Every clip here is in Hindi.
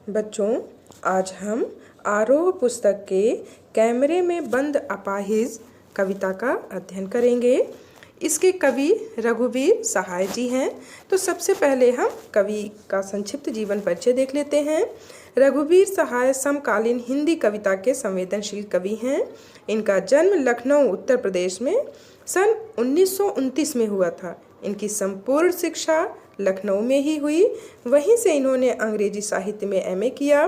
बच्चों, आज हम आरोह पुस्तक के कैमरे में बंद अपाहिज कविता का अध्ययन करेंगे। इसके कवि रघुवीर सहाय जी हैं। तो सबसे पहले हम कवि का संक्षिप्त जीवन परिचय देख लेते हैं। रघुवीर सहाय समकालीन हिंदी कविता के संवेदनशील कवि हैं। इनका जन्म लखनऊ उत्तर प्रदेश में सन 1929 में हुआ था। इनकी संपूर्ण शिक्षा लखनऊ में ही हुई। वहीं से इन्होंने अंग्रेजी साहित्य में एमए किया।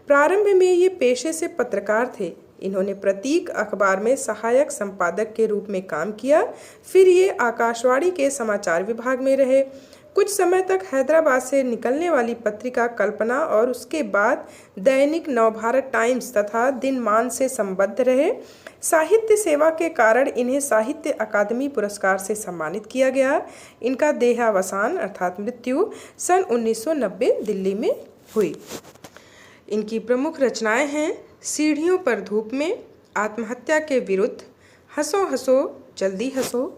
प्रारंभ में ये पेशे से पत्रकार थे। इन्होंने प्रतीक अखबार में सहायक संपादक के रूप में काम किया। फिर ये आकाशवाणी के समाचार विभाग में रहे। कुछ समय तक हैदराबाद से निकलने वाली पत्रिका कल्पना और उसके बाद दैनिक नवभारत टाइम्स तथा दिनमान से संबद्ध रहे। साहित्य सेवा के कारण इन्हें साहित्य अकादमी पुरस्कार से सम्मानित किया गया। इनका देहावसान अर्थात मृत्यु सन 1990 दिल्ली में हुई। इनकी प्रमुख रचनाएं हैं सीढ़ियों पर धूप में, आत्महत्या के विरुद्ध, हंसो हंसो जल्दी हंसो,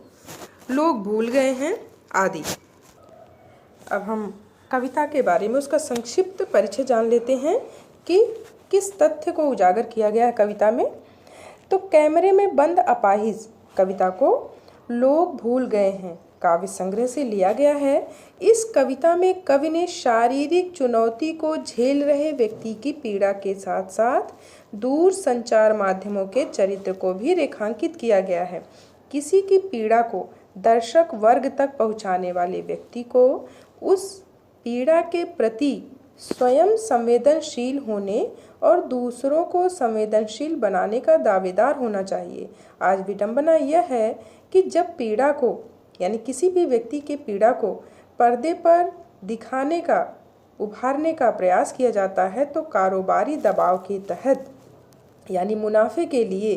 लोग भूल गए हैं आदि। अब हम कविता के बारे में उसका संक्षिप्त परिचय जान लेते हैं कि किस तथ्य को उजागर किया गया है कविता में। तो कैमरे में बंद अपाहिज कविता को लोग भूल गए हैं काव्य संग्रह से लिया गया है। इस कविता में कवि ने शारीरिक चुनौती को झेल रहे व्यक्ति की पीड़ा के साथ साथ दूर संचार माध्यमों के चरित्र को भी रेखांकित किया गया है। किसी की पीड़ा को दर्शक वर्ग तक पहुंचाने वाले व्यक्ति को उस पीड़ा के प्रति स्वयं संवेदनशील होने और दूसरों को संवेदनशील बनाने का दावेदार होना चाहिए। आज विडंबना यह है कि जब पीड़ा को यानी किसी भी व्यक्ति के पीड़ा को पर्दे पर दिखाने का, उभारने का प्रयास किया जाता है तो कारोबारी दबाव के तहत यानी मुनाफे के लिए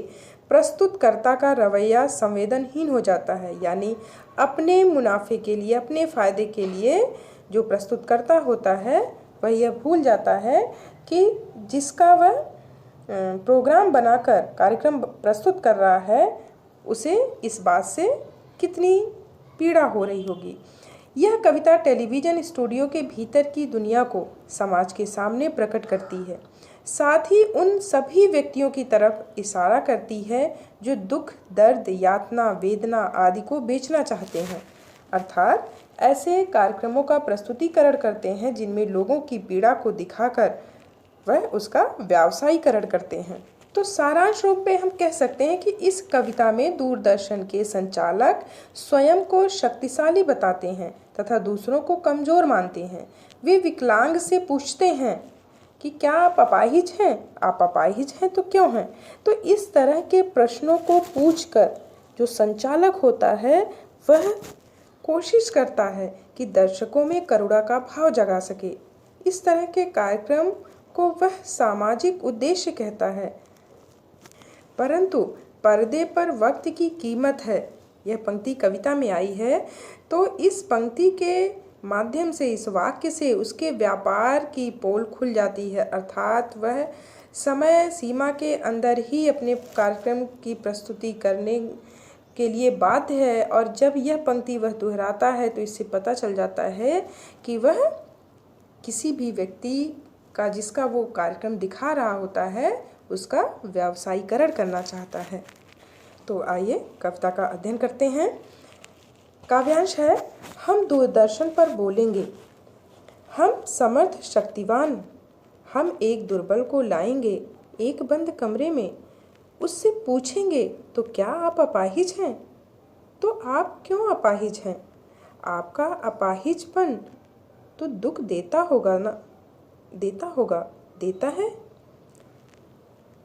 प्रस्तुतकर्ता का रवैया संवेदनहीन हो जाता है। यानी अपने मुनाफे के लिए, अपने फायदे के लिए जो प्रस्तुतकर्ता होता है वह यह भूल जाता है कि जिसका वह प्रोग्राम बनाकर कार्यक्रम प्रस्तुत कर रहा है उसे इस बात से कितनी पीड़ा हो रही होगी। यह कविता टेलीविज़न स्टूडियो के भीतर की दुनिया को समाज के सामने प्रकट करती है। साथ ही उन सभी व्यक्तियों की तरफ इशारा करती है जो दुख, दर्द, यातना, वेदना आदि को बेचना चाहते हैं। अर्थात ऐसे कार्यक्रमों का प्रस्तुतिकरण करते हैं जिनमें लोगों की पीड़ा को दिखाकर वह उसका व्यावसायीकरण करते हैं। तो सारांश रूप में हम कह सकते हैं कि इस कविता में दूरदर्शन के संचालक स्वयं को शक्तिशाली बताते हैं तथा दूसरों को कमजोर मानते हैं। वे विकलांग से पूछते हैं कि क्या आप अपाहिज हैं? आप अपाहिज हैं तो क्यों हैं? तो इस तरह के प्रश्नों को पूछकर जो संचालक होता है वह कोशिश करता है कि दर्शकों में करुणा का भाव जगा सके। इस तरह के कार्यक्रम को वह सामाजिक उद्देश्य कहता है। परंतु पर्दे पर वक्त की कीमत है, यह पंक्ति कविता में आई है। तो इस पंक्ति के माध्यम से, इस वाक्य से उसके व्यापार की पोल खुल जाती है। अर्थात वह समय सीमा के अंदर ही अपने कार्यक्रम की प्रस्तुति करने के लिए बाध्य है। और जब यह पंक्ति वह दोहराता है तो इससे पता चल जाता है कि वह किसी भी व्यक्ति का, जिसका वो कार्यक्रम दिखा रहा होता है, उसका व्यावसायीकरण करना चाहता है। तो आइए कविता का अध्ययन करते हैं। काव्यांश है, हम दूरदर्शन पर बोलेंगे, हम समर्थ शक्तिवान, हम एक दुर्बल को लाएंगे एक बंद कमरे में, उससे पूछेंगे तो क्या आप अपाहिज हैं? तो आप क्यों अपाहिज हैं? आपका अपाहिजपन तो दुख देता होगा ना? देता होगा, देता है?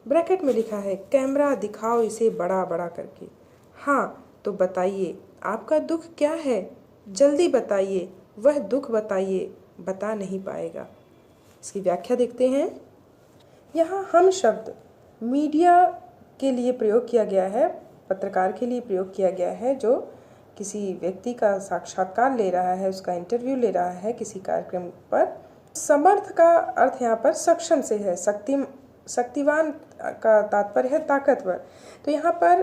ब्रैकेट में लिखा है कैमरा दिखाओ इसे बड़ा बड़ा करके। हाँ तो बताइए आपका दुख क्या है? जल्दी बताइए, वह दुख बताइए, बता नहीं पाएगा। इसकी व्याख्या देखते हैं। यहाँ हम शब्द मीडिया के लिए प्रयोग किया गया है, पत्रकार के लिए प्रयोग किया गया है जो किसी व्यक्ति का साक्षात्कार ले रहा है, उसका इंटरव्यू ले रहा है किसी कार्यक्रम पर। समर्थ का अर्थ यहाँ पर सक्षम से है, शक्तिवान का तात्पर्य है ताकतवर। तो यहाँ पर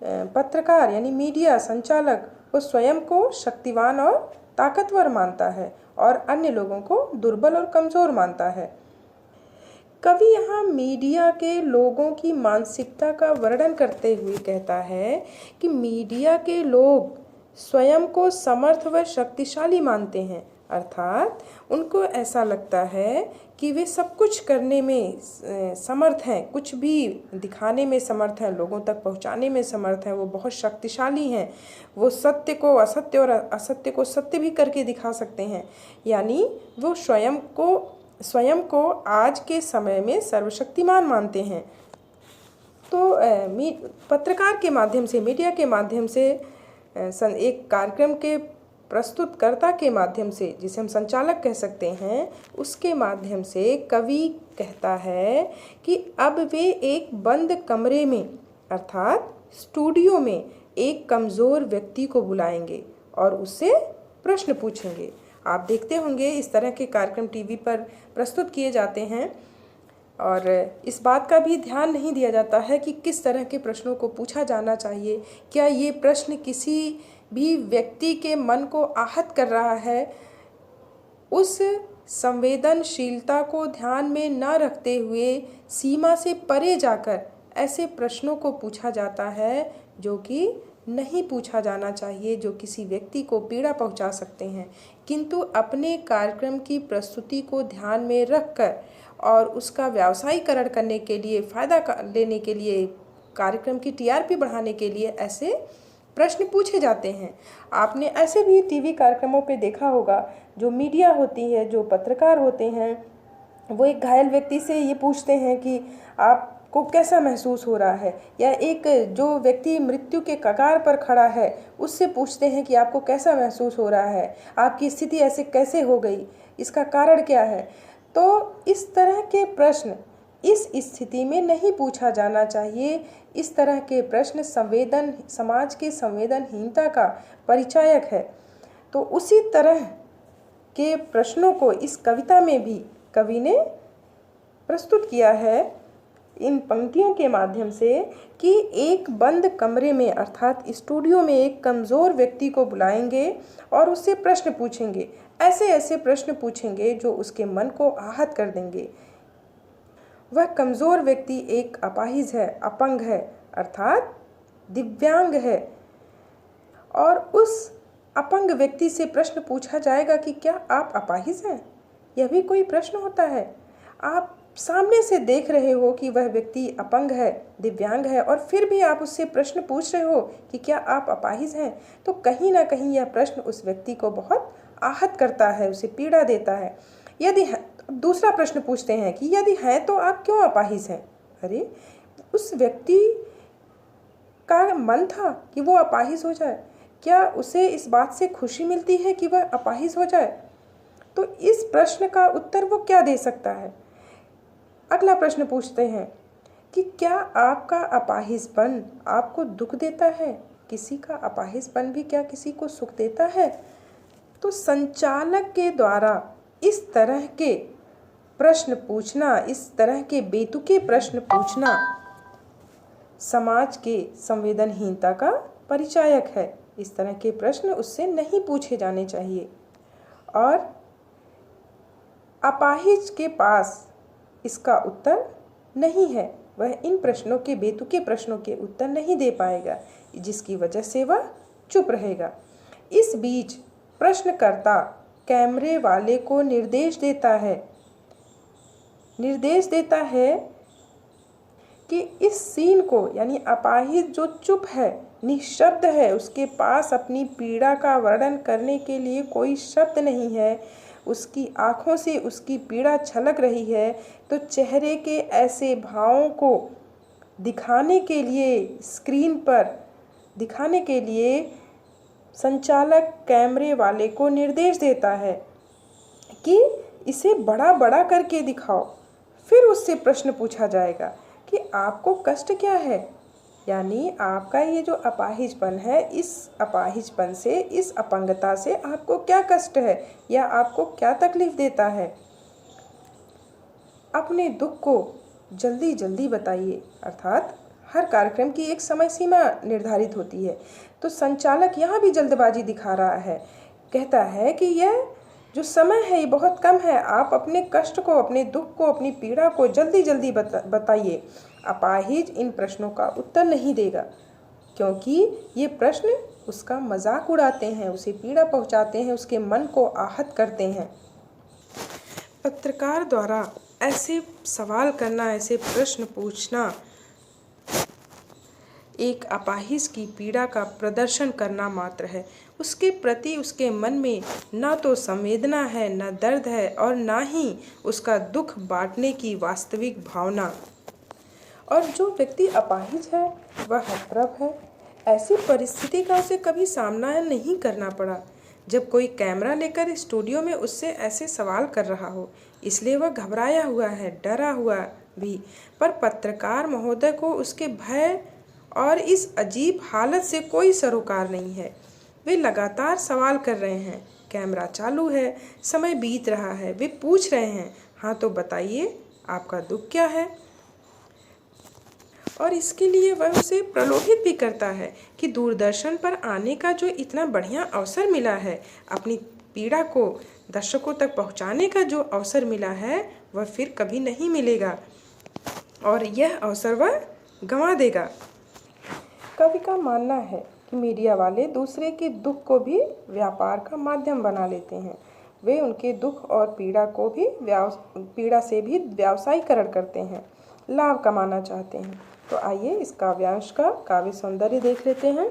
पत्रकार यानी मीडिया संचालक वो स्वयं को शक्तिवान और ताकतवर मानता है और अन्य लोगों को दुर्बल और कमज़ोर मानता है। कवि यहाँ मीडिया के लोगों की मानसिकता का वर्णन करते हुए कहता है कि मीडिया के लोग स्वयं को समर्थ व शक्तिशाली मानते हैं, अर्थात उनको ऐसा लगता है कि वे सब कुछ करने में समर्थ हैं, कुछ भी दिखाने में समर्थ हैं, लोगों तक पहुंचाने में समर्थ हैं, वो बहुत शक्तिशाली हैं, वो सत्य को असत्य और असत्य को सत्य भी करके दिखा सकते हैं। यानी वो स्वयं को आज के समय में सर्वशक्तिमान मानते हैं। तो पत्रकार के माध्यम से, मीडिया के माध्यम से, एक कार्यक्रम के प्रस्तुतकर्ता के माध्यम से, जिसे हम संचालक कह सकते हैं, उसके माध्यम से कवि कहता है कि अब वे एक बंद कमरे में अर्थात स्टूडियो में एक कमज़ोर व्यक्ति को बुलाएंगे और उससे प्रश्न पूछेंगे। आप देखते होंगे इस तरह के कार्यक्रम टीवी पर प्रस्तुत किए जाते हैं और इस बात का भी ध्यान नहीं दिया जाता है कि किस तरह के प्रश्नों को पूछा जाना चाहिए। क्या ये प्रश्न किसी भी व्यक्ति के मन को आहत कर रहा है? उस संवेदनशीलता को ध्यान में न रखते हुए सीमा से परे जाकर ऐसे प्रश्नों को पूछा जाता है जो कि नहीं पूछा जाना चाहिए, जो किसी व्यक्ति को पीड़ा पहुंचा सकते हैं। किंतु अपने कार्यक्रम की प्रस्तुति को ध्यान में रखकर और उसका व्यावसायीकरण करने के लिए, फ़ायदा लेने के लिए, कार्यक्रम की टीआरपी बढ़ाने के लिए ऐसे प्रश्न पूछे जाते हैं। आपने ऐसे भी टीवी कार्यक्रमों पे देखा होगा, जो मीडिया होती है, जो पत्रकार होते हैं, वो एक घायल व्यक्ति से ये पूछते हैं कि आपको कैसा महसूस हो रहा है, या एक जो व्यक्ति मृत्यु के कगार पर खड़ा है उससे पूछते हैं कि आपको कैसा महसूस हो रहा है, आपकी स्थिति ऐसे कैसे हो गई, इसका कारण क्या है। तो इस तरह के प्रश्न इस स्थिति में नहीं पूछा जाना चाहिए। इस तरह के प्रश्न समाज के संवेदनहीनता का परिचायक है। तो उसी तरह के प्रश्नों को इस कविता में भी कवि ने प्रस्तुत किया है इन पंक्तियों के माध्यम से कि एक बंद कमरे में अर्थात स्टूडियो में एक कमज़ोर व्यक्ति को बुलाएंगे और उससे प्रश्न पूछेंगे। ऐसे ऐसे प्रश्न पूछेंगे जो उसके मन को आहत कर देंगे। वह कमज़ोर व्यक्ति एक अपाहिज है, अपंग है, अर्थात दिव्यांग है, और उस अपंग व्यक्ति से प्रश्न पूछा जाएगा कि क्या आप अपाहिज हैं? यह भी कोई प्रश्न होता है। आप सामने से देख रहे हो कि वह व्यक्ति अपंग है, दिव्यांग है, और फिर भी आप उससे प्रश्न पूछ रहे हो कि क्या आप अपाहिज हैं। तो कहीं ना कहीं यह प्रश्न उस व्यक्ति को बहुत आहत करता है, उसे पीड़ा देता है। यदि दूसरा प्रश्न पूछते हैं कि यदि हैं तो आप क्यों अपाहिज हैं? अरे, उस व्यक्ति का मन था कि वो अपाहिज हो जाए। क्या उसे इस बात से खुशी मिलती है कि वह अपाहिज हो जाए? तो इस प्रश्न का उत्तर वो क्या दे सकता है? अगला प्रश्न पूछते हैं कि क्या आपका अपाहिजपन आपको दुख देता है? किसी का अपाहिजपन भी क्या किसी को सुख देता है? तो संचालक के द्वारा इस तरह के प्रश्न पूछना, इस तरह के बेतुके प्रश्न पूछना समाज के संवेदनहीनता का परिचायक है। इस तरह के प्रश्न उससे नहीं पूछे जाने चाहिए। और अपाहिज के पास इसका उत्तर नहीं है, वह इन प्रश्नों के, बेतुके प्रश्नों के उत्तर नहीं दे पाएगा, जिसकी वजह से वह चुप रहेगा। इस बीच प्रश्नकर्ता कैमरे वाले को निर्देश देता है कि इस सीन को, यानी अपाहिज जो चुप है, निशब्द है, उसके पास अपनी पीड़ा का वर्णन करने के लिए कोई शब्द नहीं है, उसकी आँखों से उसकी पीड़ा छलक रही है, तो चेहरे के ऐसे भावों को दिखाने के लिए, स्क्रीन पर दिखाने के लिए संचालक कैमरे वाले को निर्देश देता है कि इसे बड़ा बड़ा करके दिखाओ। फिर उससे प्रश्न पूछा जाएगा कि आपको कष्ट क्या है, यानी आपका ये जो अपाहिजपन है, इस अपाहिजपन से, इस अपंगता से आपको क्या कष्ट है या आपको क्या तकलीफ देता है। अपने दुख को जल्दी जल्दी बताइए, अर्थात हर कार्यक्रम की एक समय सीमा निर्धारित होती है। तो संचालक यहाँ भी जल्दबाजी दिखा रहा है, कहता है कि यह जो समय है ये बहुत कम है, आप अपने कष्ट को, अपने दुख को, अपनी पीड़ा को जल्दी जल्दी बताइए। अपाहिज इन प्रश्नों का उत्तर नहीं देगा, क्योंकि ये प्रश्न उसका मजाक उड़ाते हैं, उसे पीड़ा पहुंचाते हैं, उसके मन को आहत करते हैं। पत्रकार द्वारा ऐसे सवाल करना, ऐसे प्रश्न पूछना एक अपाहिज की पीड़ा का प्रदर्शन करना मात्र है। उसके प्रति उसके मन में न तो संवेदना है, न दर्द है, और ना ही उसका दुख बांटने की वास्तविक भावना। और जो व्यक्ति अपाहिज है वह हतप्रभ है। ऐसी परिस्थिति का उसे कभी सामना नहीं करना पड़ा जब कोई कैमरा लेकर स्टूडियो में उससे ऐसे सवाल कर रहा हो, इसलिए वह घबराया हुआ है, डरा हुआ भी। पर पत्रकार महोदय को उसके भय और इस अजीब हालत से कोई सरोकार नहीं है। वे लगातार सवाल कर रहे हैं, कैमरा चालू है, समय बीत रहा है। वे पूछ रहे हैं, हाँ तो बताइए आपका दुख क्या है। और इसके लिए वह उसे प्रलोभित भी करता है कि दूरदर्शन पर आने का जो इतना बढ़िया अवसर मिला है, अपनी पीड़ा को दर्शकों तक पहुंचाने का जो अवसर मिला है, वह फिर कभी नहीं मिलेगा और यह अवसर वह गंवा देगा। कवि का मानना है कि मीडिया वाले दूसरे के दुख को भी व्यापार का माध्यम बना लेते हैं। वे उनके दुख और पीड़ा से भी व्यावसायीकरण करते हैं, लाभ कमाना चाहते हैं। तो आइए इस काव्यांश का काव्य सौंदर्य देख लेते हैं।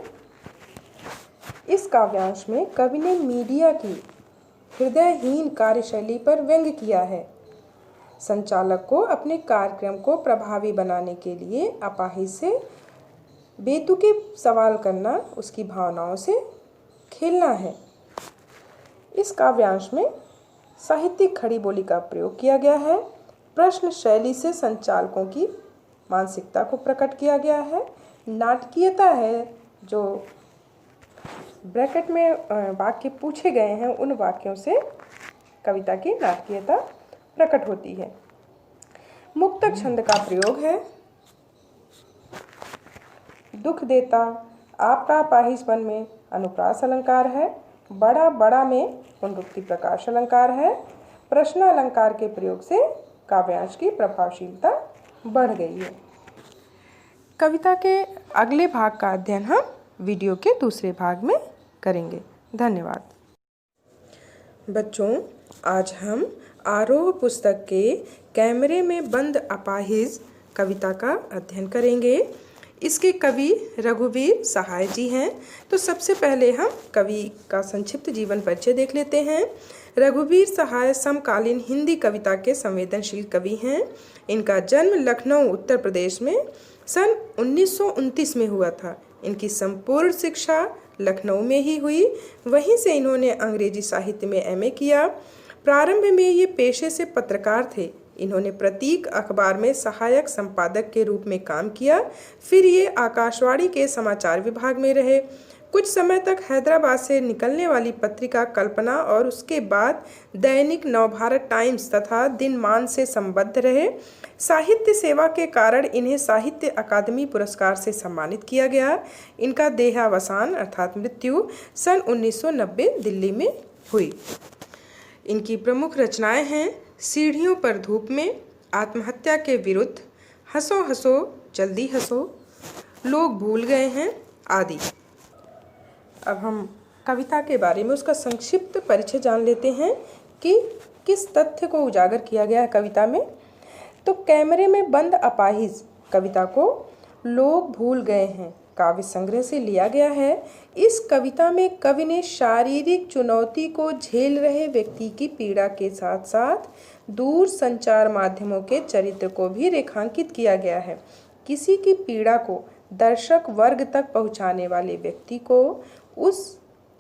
इस काव्यांश में कवि ने मीडिया की हृदयहीन कार्यशैली पर व्यंग्य किया है। संचालक को अपने कार्यक्रम को प्रभावी बनाने के लिए अपाहिज से बेतुके सवाल करना, उसकी भावनाओं से खेलना है। इस काव्यांश में साहित्यिक खड़ी बोली का प्रयोग किया गया है। प्रश्न शैली से संचालकों की मानसिकता को प्रकट किया गया है। नाटकीयता है, जो ब्रैकेट में वाक्य पूछे गए हैं, उन वाक्यों से कविता की नाटकीयता प्रकट होती है। मुक्तक छंद का प्रयोग है। दुख देता आपका अपाहिजपन में अनुप्रास अलंकार है। बड़ा बड़ा में पुनरुक्ति प्रकाश अलंकार है। प्रश्न अलंकार के प्रयोग से काव्यांश की प्रभावशीलता बढ़ गई है। कविता के अगले भाग का अध्ययन हम वीडियो के दूसरे भाग में करेंगे। धन्यवाद। बच्चों, आज हम आरोह पुस्तक के कैमरे में बंद अपाहिज कविता का अध्ययन करेंगे। इसके कवि रघुवीर सहाय जी हैं। तो सबसे पहले हम कवि का संक्षिप्त जीवन परिचय देख लेते हैं। रघुवीर सहाय समकालीन हिंदी कविता के संवेदनशील कवि हैं। इनका जन्म लखनऊ उत्तर प्रदेश में सन 1929 में हुआ था। इनकी संपूर्ण शिक्षा लखनऊ में ही हुई। वहीं से इन्होंने अंग्रेजी साहित्य में एमए किया। प्रारंभ में ये पेशे से पत्रकार थे। इन्होंने प्रतीक अखबार में सहायक संपादक के रूप में काम किया। फिर ये आकाशवाणी के समाचार विभाग में रहे। कुछ समय तक हैदराबाद से निकलने वाली पत्रिका कल्पना और उसके बाद दैनिक नवभारत टाइम्स तथा दिनमान से संबद्ध रहे। साहित्य सेवा के कारण इन्हें साहित्य अकादमी पुरस्कार से सम्मानित किया गया। इनका देहावसान अर्थात मृत्यु सन 1990 दिल्ली में हुई। इनकी प्रमुख रचनाएं हैं सीढ़ियों पर धूप में, आत्महत्या के विरुद्ध, हंसो हंसो जल्दी हंसो, लोग भूल गए हैं आदि। अब हम कविता के बारे में उसका संक्षिप्त परिचय जान लेते हैं कि किस तथ्य को उजागर किया गया है कविता में। तो कैमरे में बंद अपाहिज कविता को लोग भूल गए हैं काव्य संग्रह से लिया गया है। इस कविता में कवि ने शारीरिक चुनौती को झेल रहे व्यक्ति की पीड़ा के साथ साथ दूर संचार माध्यमों के चरित्र को भी रेखांकित किया गया है। किसी की पीड़ा को दर्शक वर्ग तक पहुंचाने वाले व्यक्ति को उस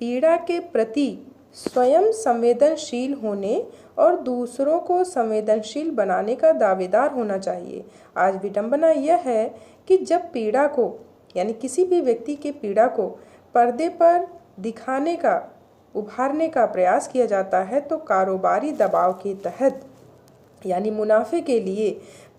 पीड़ा के प्रति स्वयं संवेदनशील होने और दूसरों को संवेदनशील बनाने का दावेदार होना चाहिए। आज विडंबना यह है कि जब पीड़ा को, यानी किसी भी व्यक्ति के पीड़ा को पर्दे पर दिखाने का, उभारने का प्रयास किया जाता है तो कारोबारी दबाव के तहत, यानी मुनाफे के लिए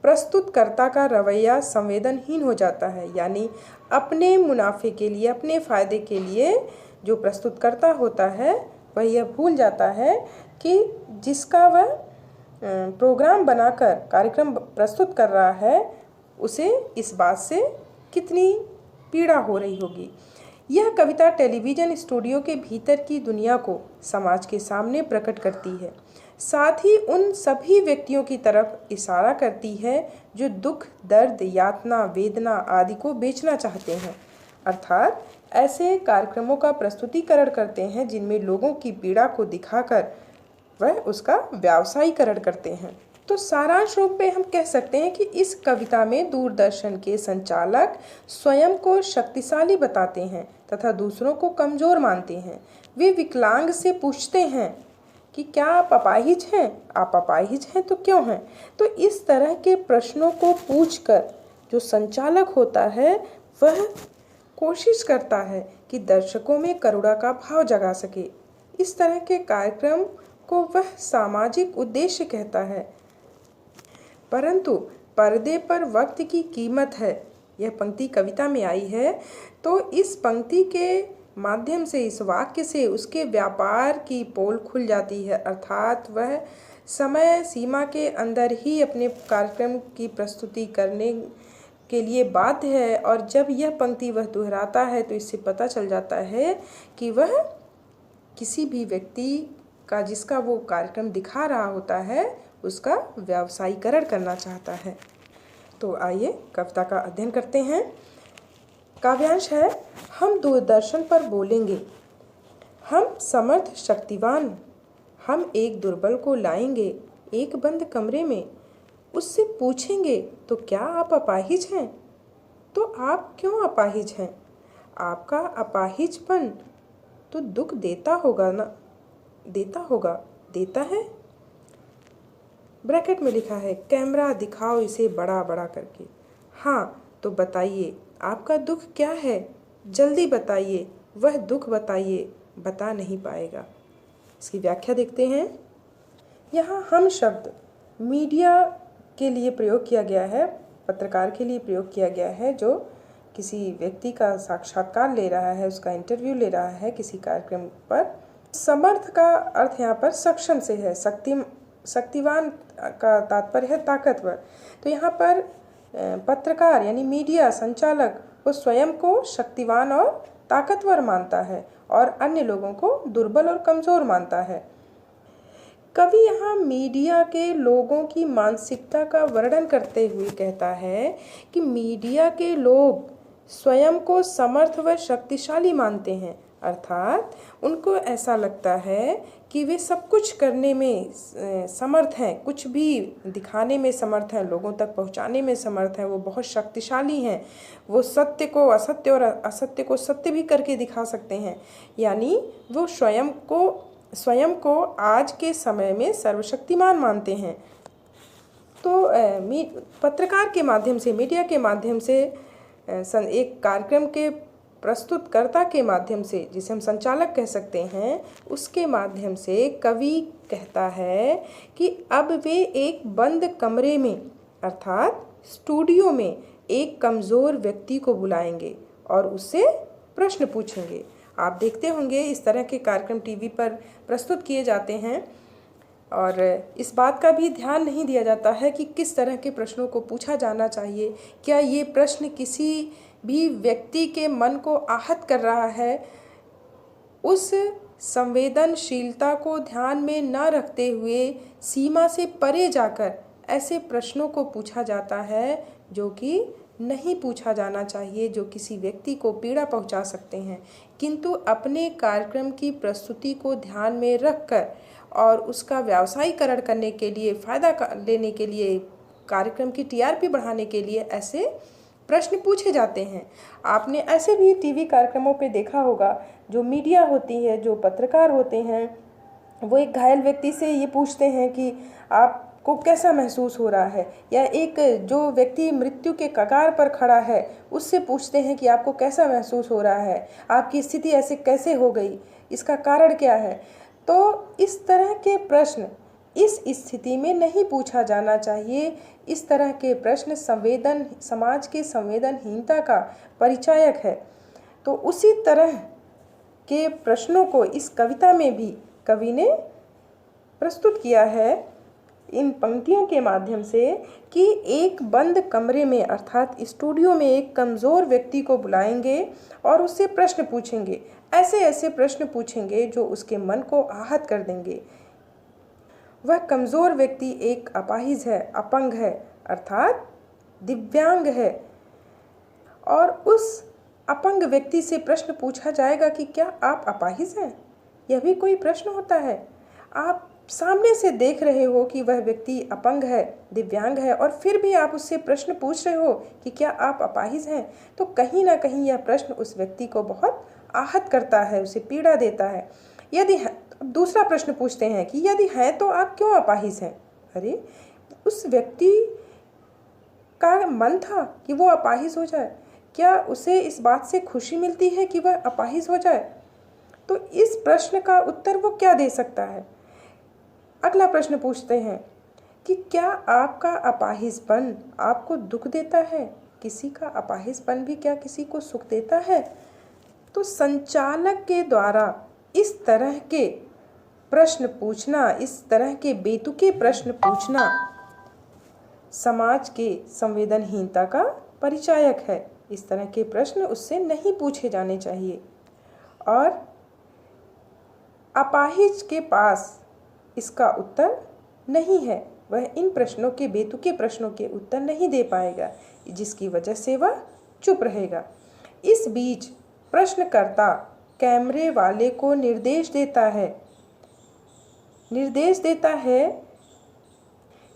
प्रस्तुतकर्ता का रवैया संवेदनहीन हो जाता है। यानी अपने मुनाफे के लिए, अपने फायदे के लिए जो प्रस्तुतकर्ता होता है वह यह भूल जाता है कि जिसका वह प्रोग्राम बनाकर कार्यक्रम प्रस्तुत कर रहा है उसे इस बात से कितनी पीड़ा हो रही होगी। यह कविता टेलीविज़न स्टूडियो के भीतर की दुनिया को समाज के सामने प्रकट करती है, साथ ही उन सभी व्यक्तियों की तरफ इशारा करती है जो दुख, दर्द, यातना, वेदना आदि को बेचना चाहते हैं, अर्थात ऐसे कार्यक्रमों का प्रस्तुतिकरण करते हैं जिनमें लोगों की पीड़ा को दिखाकर वह उसका व्यावसायीकरण करते हैं। तो सारांश रूप में हम कह सकते हैं कि इस कविता में दूरदर्शन के संचालक स्वयं को शक्तिशाली बताते हैं तथा दूसरों को कमज़ोर मानते हैं। वे विकलांग से पूछते हैं कि क्या आप अपाहिज हैं? आप अपाहिज हैं तो क्यों हैं? तो इस तरह के प्रश्नों को पूछकर जो संचालक होता है वह कोशिश करता है कि दर्शकों में करुणा का भाव जगा सके। इस तरह के कार्यक्रम को वह सामाजिक उद्देश्य कहता है। परंतु पर्दे पर वक्त की कीमत है, यह पंक्ति कविता में आई है। तो इस पंक्ति के माध्यम से, इस वाक्य से उसके व्यापार की पोल खुल जाती है, अर्थात वह समय सीमा के अंदर ही अपने कार्यक्रम की प्रस्तुति करने के लिए बाध्य है। और जब यह पंक्ति वह दोहराता है तो इससे पता चल जाता है कि वह किसी भी व्यक्ति का जिसका वो कार्यक्रम दिखा रहा होता है उसका व्यावसायीकरण करना चाहता है। तो आइए कविता का अध्ययन करते हैं। काव्यांश है, हम दूरदर्शन पर बोलेंगे, हम समर्थ शक्तिवान, हम एक दुर्बल को लाएंगे एक बंद कमरे में, उससे पूछेंगे तो क्या आप अपाहिज हैं? तो आप क्यों अपाहिज हैं? आपका अपाहिजपन तो दुख देता होगा ना? देता होगा, देता है? ब्रैकेट में लिखा है, कैमरा दिखाओ इसे बड़ा बड़ा करके। हाँ तो बताइए आपका दुख क्या है? जल्दी बताइए, वह दुख बताइए, बता नहीं पाएगा। इसकी व्याख्या देखते हैं। यहाँ हम शब्द मीडिया के लिए प्रयोग किया गया है, पत्रकार के लिए प्रयोग किया गया है जो किसी व्यक्ति का साक्षात्कार ले रहा है, उसका इंटरव्यू ले रहा है किसी कार्यक्रम पर। समर्थ का अर्थ यहाँ पर सक्षम से है, शक्तिवान का तात्पर्य है ताकतवर। तो यहाँ पर पत्रकार यानी मीडिया संचालक वो स्वयं को शक्तिवान और ताकतवर मानता है और अन्य लोगों को दुर्बल और कमज़ोर मानता है। कवि यहाँ मीडिया के लोगों की मानसिकता का वर्णन करते हुए कहता है कि मीडिया के लोग स्वयं को समर्थ व शक्तिशाली मानते हैं, अर्थात उनको ऐसा लगता है कि वे सब कुछ करने में समर्थ हैं, कुछ भी दिखाने में समर्थ हैं, लोगों तक पहुंचाने में समर्थ हैं, वो बहुत शक्तिशाली हैं, वो सत्य को असत्य और असत्य को सत्य भी करके दिखा सकते हैं। यानी वो स्वयं को आज के समय में सर्वशक्तिमान मानते हैं। तो पत्रकार के माध्यम से, मीडिया के माध्यम से, एक कार्यक्रम के प्रस्तुतकर्ता के माध्यम से, जिसे हम संचालक कह सकते हैं, उसके माध्यम से कवि कहता है कि अब वे एक बंद कमरे में अर्थात स्टूडियो में एक कमज़ोर व्यक्ति को बुलाएंगे और उससे प्रश्न पूछेंगे। आप देखते होंगे इस तरह के कार्यक्रम टीवी पर प्रस्तुत किए जाते हैं और इस बात का भी ध्यान नहीं दिया जाता है कि किस तरह के प्रश्नों को पूछा जाना चाहिए। क्या ये प्रश्न किसी भी व्यक्ति के मन को आहत कर रहा है? उस संवेदनशीलता को ध्यान में न रखते हुए सीमा से परे जाकर ऐसे प्रश्नों को पूछा जाता है जो कि नहीं पूछा जाना चाहिए, जो किसी व्यक्ति को पीड़ा पहुंचा सकते हैं। किंतु अपने कार्यक्रम की प्रस्तुति को ध्यान में रखकर और उसका व्यावसायीकरण करने के लिए, फ़ायदा लेने के लिए, कार्यक्रम की टीआरपी बढ़ाने के लिए ऐसे प्रश्न पूछे जाते हैं। आपने ऐसे भी टीवी कार्यक्रमों पे देखा होगा, जो मीडिया होती है, जो पत्रकार होते हैं, वो एक घायल व्यक्ति से ये पूछते हैं कि आपको कैसा महसूस हो रहा है, या एक जो व्यक्ति मृत्यु के कगार पर खड़ा है उससे पूछते हैं कि आपको कैसा महसूस हो रहा है, आपकी स्थिति ऐसे कैसे हो गई, इसका कारण क्या है। तो इस तरह के प्रश्न इस स्थिति में नहीं पूछा जाना चाहिए। इस तरह के प्रश्न समाज के संवेदनहीनता का परिचायक है। तो उसी तरह के प्रश्नों को इस कविता में भी कवि ने प्रस्तुत किया है इन पंक्तियों के माध्यम से कि एक बंद कमरे में अर्थात स्टूडियो में एक कमज़ोर व्यक्ति को बुलाएंगे और उससे प्रश्न पूछेंगे, ऐसे ऐसे प्रश्न पूछेंगे जो उसके मन को आहत कर देंगे। वह कमज़ोर व्यक्ति एक अपाहिज है, अपंग है अर्थात दिव्यांग है, और उस अपंग व्यक्ति से प्रश्न पूछा जाएगा कि क्या आप अपाहिज हैं? यह भी कोई प्रश्न होता है? आप सामने से देख रहे हो कि वह व्यक्ति अपंग है, दिव्यांग है, और फिर भी आप उससे प्रश्न पूछ रहे हो कि क्या आप अपाहिज हैं, तो कहीं ना कहीं यह प्रश्न उस व्यक्ति को बहुत आहत करता है, उसे पीड़ा देता है। यदि है, दूसरा प्रश्न पूछते हैं कि यदि हैं तो आप क्यों अपाहिज हैं? अरे, उस व्यक्ति का मन था कि वो अपाहिज हो जाए, क्या उसे इस बात से खुशी मिलती है कि वह अपाहिज हो जाए? तो इस प्रश्न का उत्तर वो क्या दे सकता है? अगला प्रश्न पूछते हैं कि क्या आपका अपाहिजपन आपको दुख देता है? किसी का अपाहिजपन भी क्या किसी को सुख देता है? तो संचालक के द्वारा इस तरह के प्रश्न पूछना, इस तरह के बेतुके प्रश्न पूछना समाज के संवेदनहीनता का परिचायक है। इस तरह के प्रश्न उससे नहीं पूछे जाने चाहिए। और अपाहिज के पास इसका उत्तर नहीं है, वह इन प्रश्नों के बेतुके प्रश्नों के उत्तर नहीं दे पाएगा, जिसकी वजह से वह चुप रहेगा। इस बीच प्रश्नकर्ता कैमरे वाले को निर्देश देता है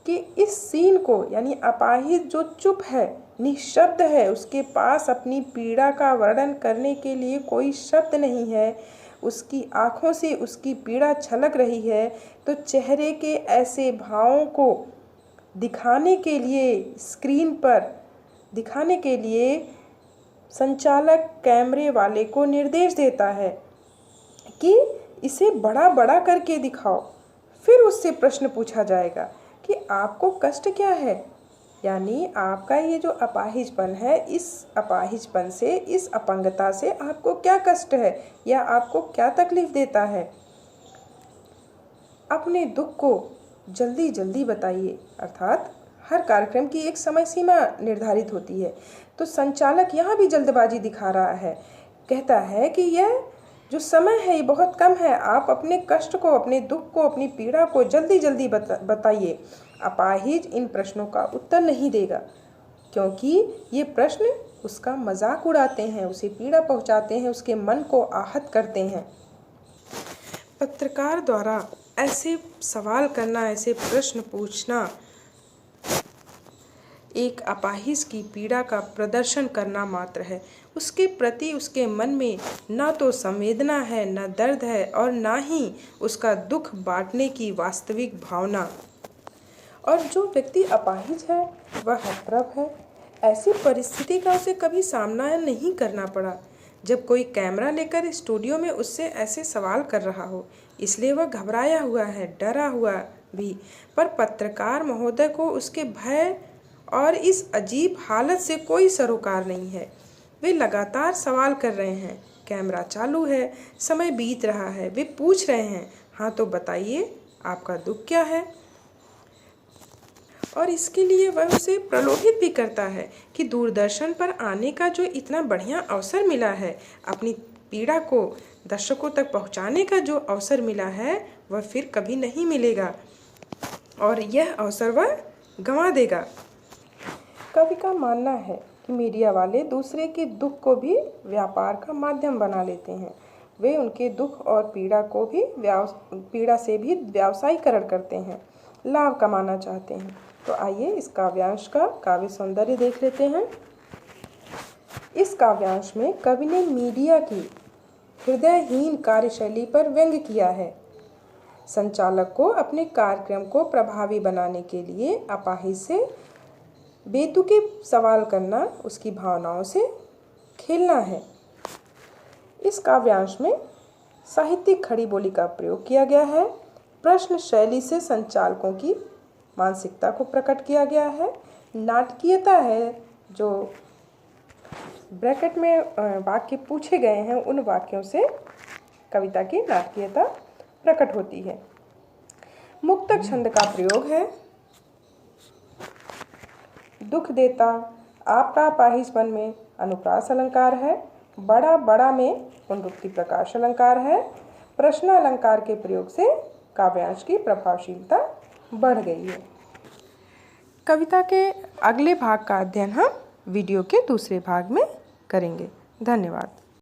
कि इस सीन को, यानी अपाहिज जो चुप है, निशब्द है, उसके पास अपनी पीड़ा का वर्णन करने के लिए कोई शब्द नहीं है, उसकी आँखों से उसकी पीड़ा छलक रही है, तो चेहरे के ऐसे भावों को दिखाने के लिए, स्क्रीन पर दिखाने के लिए संचालक कैमरे वाले को निर्देश देता है कि इसे बड़ा बड़ा करके दिखाओ। फिर उससे प्रश्न पूछा जाएगा कि आपको कष्ट क्या है, यानी आपका ये जो अपाहिजपन है, इस अपाहिजपन से, इस अपंगता से आपको क्या कष्ट है या आपको क्या तकलीफ देता है? अपने दुख को जल्दी जल्दी बताइए। अर्थात हर कार्यक्रम की एक समय सीमा निर्धारित होती है, तो संचालक यहाँ भी जल्दबाजी दिखा रहा है। कहता है कि यह जो समय है ये बहुत कम है, आप अपने कष्ट को, अपने दुख को, अपनी पीड़ा को जल्दी जल्दी बताइए। अपाहिज इन प्रश्नों का उत्तर नहीं देगा, क्योंकि ये प्रश्न उसका मजाक उड़ाते हैं, उसे पीड़ा पहुंचाते हैं, उसके मन को आहत करते हैं। पत्रकार द्वारा ऐसे सवाल करना, ऐसे प्रश्न पूछना एक अपाहिज की पीड़ा का प्रदर्शन करना मात्र है। उसके प्रति उसके मन में न तो संवेदना है, न दर्द है, और ना ही उसका दुख बांटने की वास्तविक भावना। और जो व्यक्ति अपाहिज है वह हतप्रभ है। ऐसी परिस्थिति का उसे कभी सामना नहीं करना पड़ा जब कोई कैमरा लेकर स्टूडियो में उससे ऐसे सवाल कर रहा हो, इसलिए वह घबराया हुआ है, डरा हुआ भी। पर पत्रकार महोदय को उसके भय और इस अजीब हालत से कोई सरोकार नहीं है। वे लगातार सवाल कर रहे हैं, कैमरा चालू है, समय बीत रहा है। वे पूछ रहे हैं, हाँ तो बताइए आपका दुख क्या है? और इसके लिए वह उसे प्रलोभित भी करता है कि दूरदर्शन पर आने का जो इतना बढ़िया अवसर मिला है, अपनी पीड़ा को दर्शकों तक पहुंचाने का जो अवसर मिला है, वह फिर कभी नहीं मिलेगा और यह अवसर वह गंवा देगा। कवि का मानना है कि मीडिया वाले दूसरे के दुख को भी व्यापार का माध्यम बना लेते हैं। वे उनके दुख और पीड़ा से भी व्यावसायीकरण करते हैं, लाभ कमाना चाहते हैं। तो आइए इस काव्यांश का काव्य सौंदर्य देख लेते हैं। इस काव्यांश में कवि ने मीडिया की हृदयहीन कार्यशैली पर व्यंग्य किया है। संचालक को अपने कार्यक्रम को प्रभावी बनाने के लिए अपाहिज से बेतुके सवाल करना, उसकी भावनाओं से खेलना है। इस काव्यांश में साहित्यिक खड़ी बोली का प्रयोग किया गया है। प्रश्न शैली से संचालकों की मानसिकता को प्रकट किया गया है। नाटकीयता है, जो ब्रैकेट में वाक्य पूछे गए हैं, उन वाक्यों से कविता की नाटकीयता प्रकट होती है। मुक्तक छंद का प्रयोग है दुख देता, आपका अपाहिज वन में अनुप्रास अलंकार है, बड़ा बड़ा में पुनरुक्ति प्रकाश अलंकार है। प्रश्न अलंकार के प्रयोग से काव्यांश की प्रभावशीलता बढ़ गई है। कविता के अगले भाग का अध्ययन हम वीडियो के दूसरे भाग में करेंगे। धन्यवाद।